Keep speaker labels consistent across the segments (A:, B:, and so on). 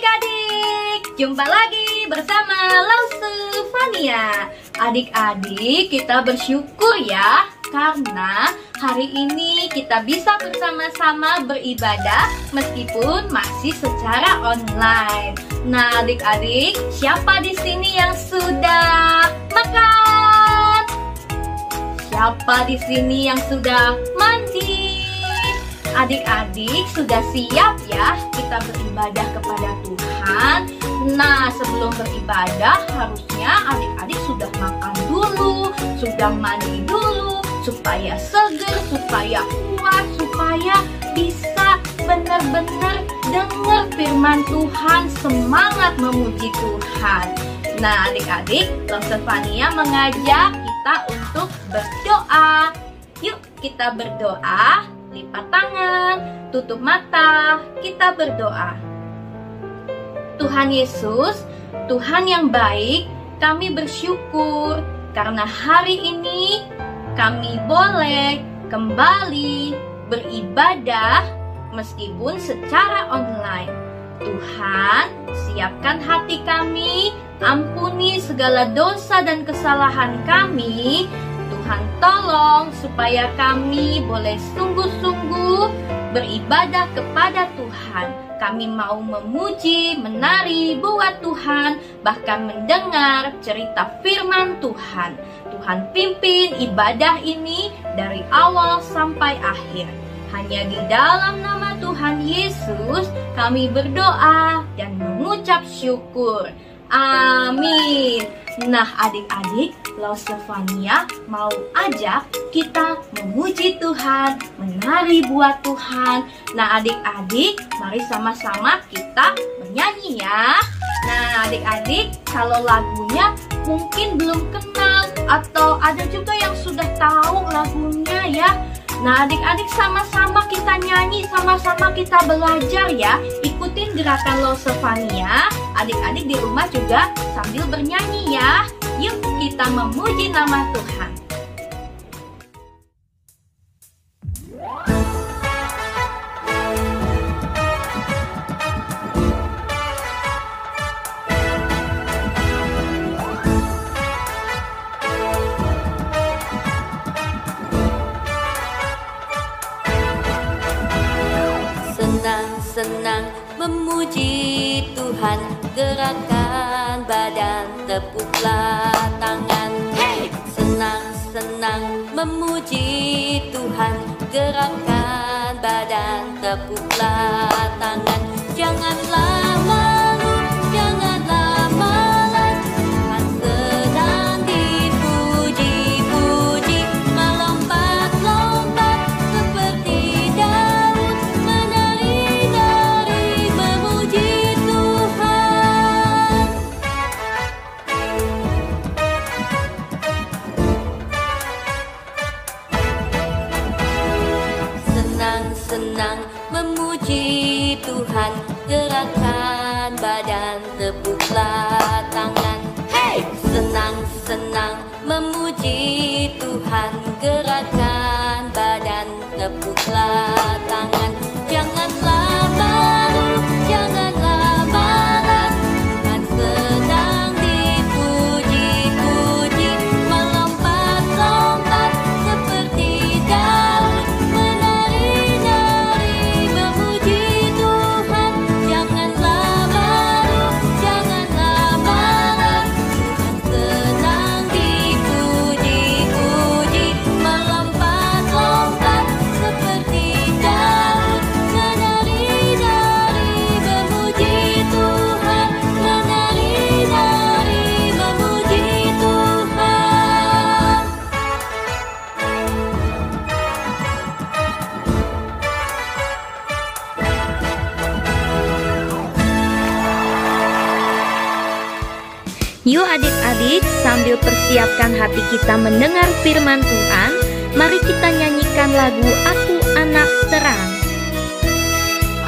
A: adik-adik, jumpa lagi bersama Lausu Fania. Adik-adik, kita bersyukur ya karena hari ini kita bisa bersama-sama beribadah meskipun masih secara online. Nah, adik-adik, siapa di sini yang sudah makan? Siapa di sini yang sudah mandi? Adik-adik sudah siap ya kita beribadah kepada Tuhan. Nah, sebelum beribadah harusnya adik-adik sudah makan dulu, sudah mandi dulu, supaya seger, supaya kuat, supaya bisa benar-benar dengar firman Tuhan, semangat memuji Tuhan. Nah, adik-adik, Lausu Fania mengajak kita untuk berdoa. Yuk kita berdoa. Lipat tangan, tutup mata, kita berdoa. Tuhan Yesus, Tuhan yang baik, kami bersyukur karena hari ini kami boleh kembali beribadah meskipun secara online. Tuhan, siapkan hati kami, ampuni segala dosa dan kesalahan kami. Tuhan tolong supaya kami boleh sungguh-sungguh beribadah kepada Tuhan. Kami mau memuji, menari buat Tuhan, bahkan mendengar cerita firman Tuhan. Tuhan pimpin ibadah ini dari awal sampai akhir. Hanya di dalam nama Tuhan Yesus kami berdoa dan mengucap syukur. Amin. Nah, adik-adik, Lausu Fania mau ajak kita memuji Tuhan, menari buat Tuhan. Nah, adik-adik, mari sama-sama kita menyanyi ya. Nah, adik-adik, kalau lagunya mungkin belum kenal atau ada juga yang sudah tahu lagunya ya. Nah, adik-adik, sama-sama kita nyanyi, sama-sama kita belajar ya. Ikutin gerakan Lausu Fania. Adik-adik di rumah juga sambil bernyanyi ya. Yuk kita memuji nama Tuhan.
B: Senang memuji Tuhan, gerakan badan, tepuklah tangan. Hey! Senang memuji Tuhan, gerakan badan, tepuklah tangan. Janganlah malu, janganlah malas, Tuhan sedang dipuji-puji. Melompat-lompat seperti Daud, menari-nari memuji Tuhan. Senang memuji Tuhan, gerakan badan, tepuklah tangan. Hey! Senang memuji Tuhan, gerakan badan, tepuklah tangan. Janganlah malu, janganlah malas, Tuhan sedang dipuji-puji. Melompat-lompat seperti Daud, menari-nari memuji Tuhan. Janganlah malu, janganlah malas, Tuhan sedang dipuji-puji. Melompat-lompat seperti Daud, menari-nari memuji Tuhan, menari-nari memuji Tuhan.
A: Yuk adik-adik, sambil persiapkan hati kita mendengar firman Tuhan, mari kita nyanyikan lagu Aku Anak Terang.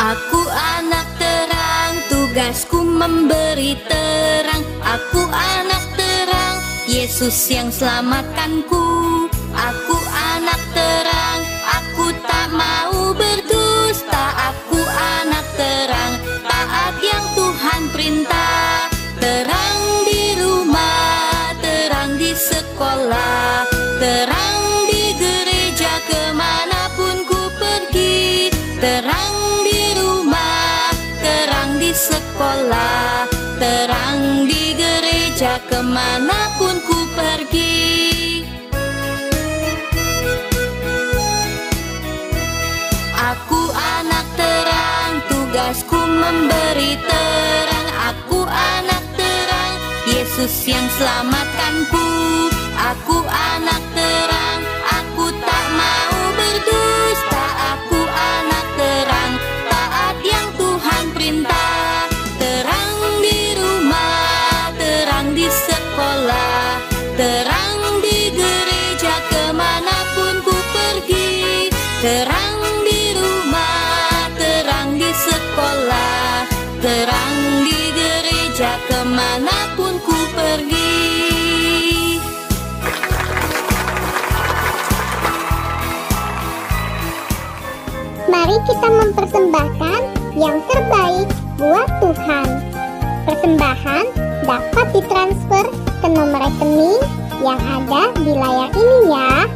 B: Aku anak terang, tugasku memberi terang. Aku anak terang, Yesus yang selamatkanku. Aku anak terang, aku tak mau berdusta. Aku anak terang, taat yang Tuhan sekolah, terang di gereja kemanapun ku pergi. Aku anak terang, tugasku memberi terang. Aku anak terang, Yesus yang selamatkanku. Aku anak terang, aku tak mau berdusta. Aku anak terang, taat yang Tuhan perintah. Terang di rumah, terang di sekolah, terang di gereja kemanapun ku pergi. Terang di rumah, terang di sekolah, terang di gereja kemanapun ku pergi.
C: Mari kita mempersembahkan yang terbaik buat Tuhan. Persembahan dapat ditransfer ke nomor rekening yang ada di layar ini ya.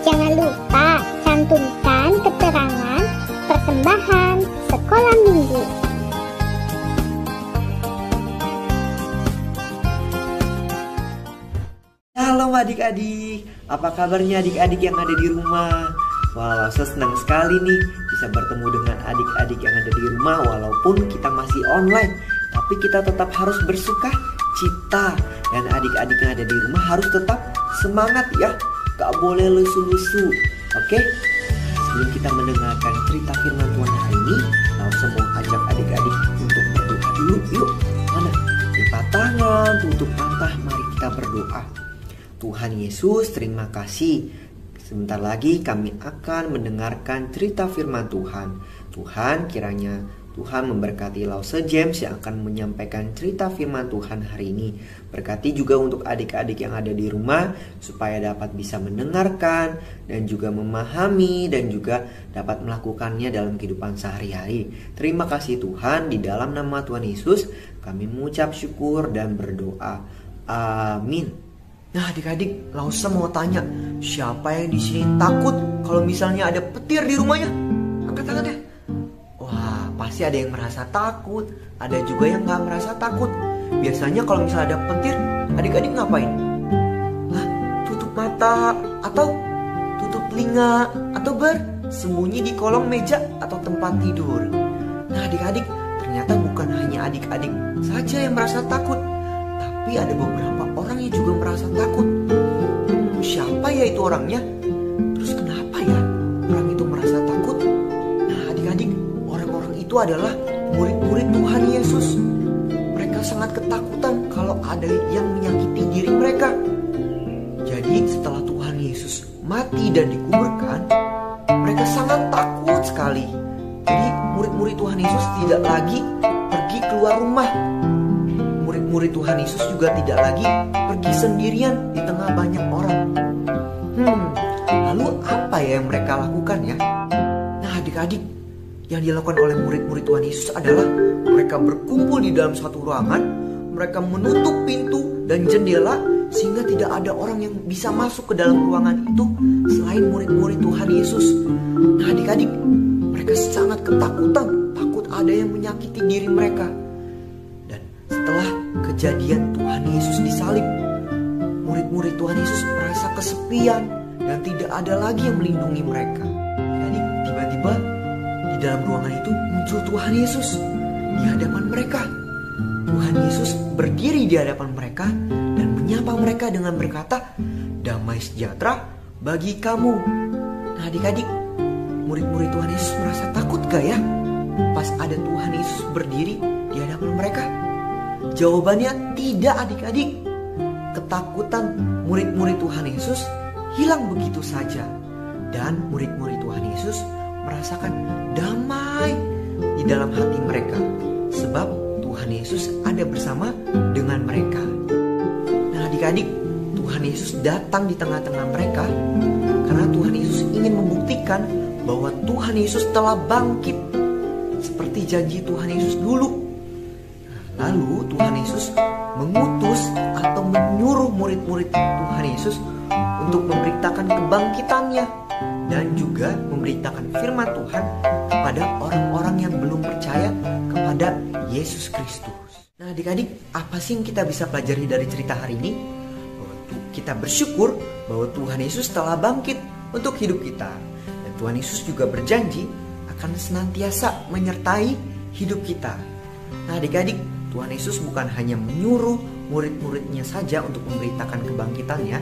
C: Jangan lupa cantumkan keterangan persembahan sekolah minggu.
D: Halo adik-adik, apa kabarnya adik-adik yang ada di rumah? Wah, saya senang sekali nih bisa bertemu dengan adik-adik yang ada di rumah. Walaupun kita masih online, tapi kita tetap harus bersuka cita. Dan adik-adik yang ada di rumah harus tetap semangat ya, gak boleh lesu-lesu. Oke? Sebelum kita mendengarkan cerita firman Tuhan hari ini, langsung mau ajak adik-adik untuk berdoa dulu. Yuk, mana? Lipat tangan, tutup mata, mari kita berdoa. Tuhan Yesus, terima kasih. Sebentar lagi kami akan mendengarkan cerita firman Tuhan. Tuhan, kiranya Tuhan memberkati Lause James yang akan menyampaikan cerita firman Tuhan hari ini. Berkati juga untuk adik-adik yang ada di rumah supaya dapat bisa mendengarkan dan juga memahami dan juga dapat melakukannya dalam kehidupan sehari-hari. Terima kasih Tuhan, di dalam nama Tuhan Yesus kami mengucap syukur dan berdoa. Amin. Nah adik-adik, Lause mau tanya, siapa yang di sini takut kalau misalnya ada petir di rumahnya? Angkat tangan deh. Wah, pasti ada yang merasa takut, ada juga yang gak merasa takut. Biasanya kalau misalnya ada petir, adik-adik ngapain? Lah, tutup mata atau tutup telinga atau bersembunyi di kolong meja atau tempat tidur. Nah adik-adik, ternyata bukan hanya adik-adik saja yang merasa takut, tapi ada beberapa orang yang juga merasa takut. Siapa ya itu orangnya? Terus kenapa ya orang itu merasa takut? Nah adik-adik, orang-orang itu adalah murid-murid Tuhan Yesus. Mereka sangat ketakutan kalau ada yang menyakiti diri mereka. Jadi setelah Tuhan Yesus mati dan dikuburkan, mereka sangat takut sekali. Jadi murid-murid Tuhan Yesus tidak lagi pergi keluar rumah. Murid-murid Tuhan Yesus juga tidak lagi pergi sendirian di tengah banyak orang. Lalu apa ya yang mereka lakukan ya? Nah adik-adik, yang dilakukan oleh murid-murid Tuhan Yesus adalah mereka berkumpul di dalam satu ruangan. Mereka menutup pintu dan jendela sehingga tidak ada orang yang bisa masuk ke dalam ruangan itu selain murid-murid Tuhan Yesus. Nah adik-adik, mereka sangat ketakutan, takut ada yang menyakiti diri mereka. Setelah kejadian Tuhan Yesus disalib, murid-murid Tuhan Yesus merasa kesepian dan tidak ada lagi yang melindungi mereka. Jadi tiba-tiba di dalam ruangan itu muncul Tuhan Yesus di hadapan mereka. Tuhan Yesus berdiri di hadapan mereka dan menyapa mereka dengan berkata, "Damai sejahtera bagi kamu." Nah adik-adik, murid-murid Tuhan Yesus merasa takut gak ya pas ada Tuhan Yesus berdiri di hadapan mereka? Jawabannya tidak adik-adik. Ketakutan murid-murid Tuhan Yesus hilang begitu saja. Dan murid-murid Tuhan Yesus merasakan damai di dalam hati mereka. Sebab Tuhan Yesus ada bersama dengan mereka. Nah adik-adik, Tuhan Yesus datang di tengah-tengah mereka karena Tuhan Yesus ingin membuktikan bahwa Tuhan Yesus telah bangkit seperti janji Tuhan Yesus dulu. Lalu Tuhan Yesus mengutus atau menyuruh murid-murid Tuhan Yesus untuk memberitakan kebangkitannya dan juga memberitakan firman Tuhan kepada orang-orang yang belum percaya kepada Yesus Kristus. Nah adik-adik, apa sih yang kita bisa pelajari dari cerita hari ini? Bahwa kita bersyukur bahwa Tuhan Yesus telah bangkit untuk hidup kita. Dan Tuhan Yesus juga berjanji akan senantiasa menyertai hidup kita. Nah adik-adik, Tuhan Yesus bukan hanya menyuruh murid-muridnya saja untuk memberitakan kebangkitannya,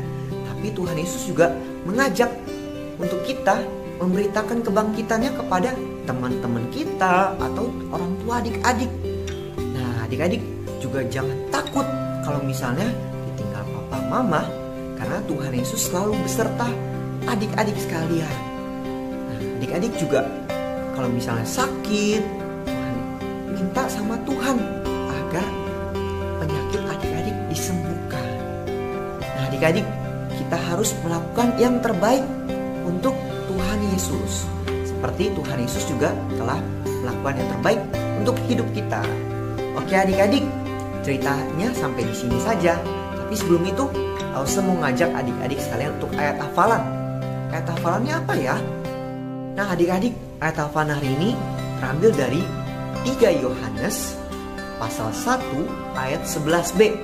D: tapi Tuhan Yesus juga mengajak untuk kita memberitakan kebangkitannya kepada teman-teman kita atau orang tua adik-adik. Nah adik-adik juga jangan takut kalau misalnya ditinggal papa mama, karena Tuhan Yesus selalu beserta adik-adik sekalian. Nah adik-adik juga kalau misalnya sakit, minta sama Tuhan agar penyakit adik-adik disembuhkan. Nah adik-adik, kita harus melakukan yang terbaik untuk Tuhan Yesus. Seperti Tuhan Yesus juga telah melakukan yang terbaik untuk hidup kita. Oke adik-adik, ceritanya sampai di sini saja. Tapi sebelum itu, Ausa mau ngajak adik-adik sekalian untuk ayat hafalan. Ayat hafalannya apa ya? Nah adik-adik, ayat hafalan hari ini terambil dari 3 Yohanes pasal 1 ayat 11b.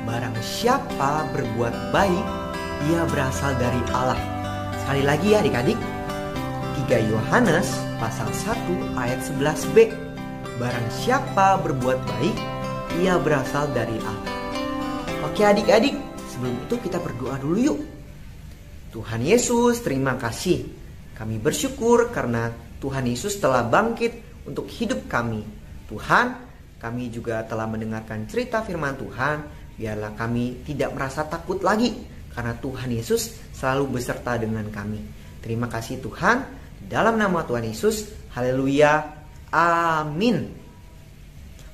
D: Barang siapa berbuat baik, ia berasal dari Allah. Sekali lagi ya adik-adik, 3 Yohanes pasal 1 ayat 11b. Barang siapa berbuat baik, ia berasal dari Allah. Oke adik-adik, sebelum itu kita berdoa dulu yuk. Tuhan Yesus, terima kasih. Kami bersyukur karena Tuhan Yesus telah bangkit untuk hidup kami. Tuhan, kami juga telah mendengarkan cerita firman Tuhan. Biarlah kami tidak merasa takut lagi, karena Tuhan Yesus selalu beserta dengan kami. Terima kasih Tuhan. Dalam nama Tuhan Yesus, haleluya, amin.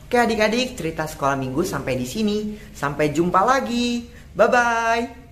D: Oke adik-adik, cerita sekolah minggu sampai di sini. Sampai jumpa lagi. Bye-bye.